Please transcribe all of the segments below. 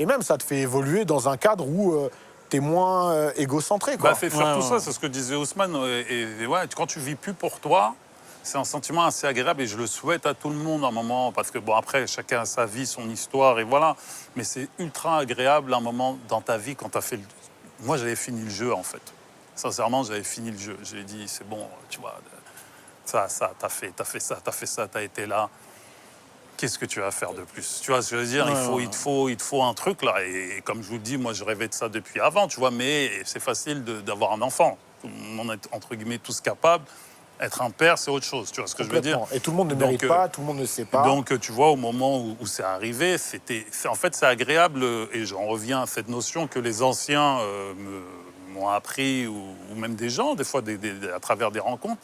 Et même, ça te fait évoluer dans un cadre où t'es moins égocentré, quoi. Bah, c'est surtout ça, c'est ce que disait Ousmane. Et ouais, quand tu vis plus pour toi, c'est un sentiment assez agréable et je le souhaite à tout le monde à un moment. Parce que, bon, après, chacun a sa vie, son histoire, et voilà. Mais c'est ultra agréable à un moment dans ta vie quand t'as fait le... Moi, j'avais fini le jeu, en fait. Sincèrement, j'avais fini le jeu. J'ai dit, c'est bon, tu vois, t'as fait ça, t'as été là. Qu'est-ce que tu vas faire de plus? Tu vois ce que je veux dire? Il te faut un truc, là. Et comme je vous le dis, moi, je rêvais de ça depuis avant, tu vois. Mais c'est facile d'avoir un enfant. On est, entre guillemets, tous capables. Être un père, c'est autre chose, tu vois ce que je veux dire? Et tout le monde ne mérite pas, tout le monde ne sait pas. Donc, tu vois, au moment où c'est arrivé, en fait, c'est agréable, et j'en reviens à cette notion que les anciens m'ont appris, ou même des gens, des fois, à travers des rencontres,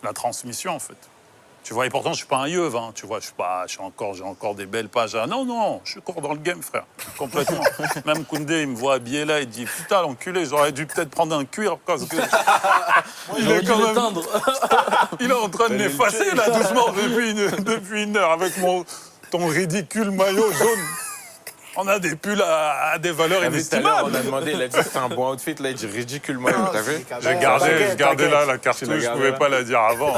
la transmission, en fait. Tu vois, et pourtant, je suis pas un yeuve, hein, tu vois, j'ai encore des belles pages. Non, non, je suis encore dans le game, frère, complètement. Même Koundé, il me voit habillé là, il dit, putain, l'enculé, j'aurais dû peut-être prendre un cuir, parce que... il est quand même... il est en train de m'effacer, là, doucement, depuis une heure, avec ton ridicule maillot jaune. On a des pulls à des valeurs inestimables. On a demandé, il a dit c'est un bon outfit, là, il dit ridicule, t'as vu? J'ai gardé là la cartouche, je pouvais pas la dire avant.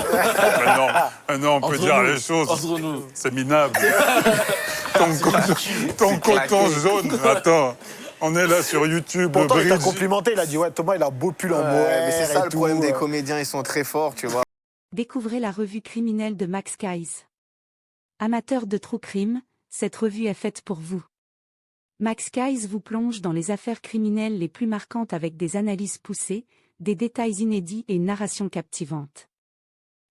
Maintenant, on peut dire les choses. C'est minable. Ton coton jaune, attends. On est là sur YouTube. Pourtant, il t'a complimenté, il a dit, ouais, Thomas, il a un beau pull en mohair. Mais c'est ça le problème des comédiens, ils sont très forts, tu vois. Découvrez la revue criminelle de Max Guys. Amateur de true crime, cette revue est faite pour vous. Max Guys vous plonge dans les affaires criminelles les plus marquantes avec des analyses poussées, des détails inédits et une narration captivante.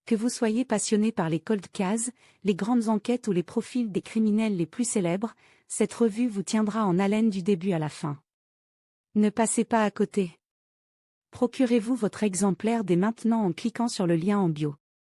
Que vous soyez passionné par les cold cases, les grandes enquêtes ou les profils des criminels les plus célèbres, cette revue vous tiendra en haleine du début à la fin. Ne passez pas à côté. Procurez-vous votre exemplaire dès maintenant en cliquant sur le lien en bio.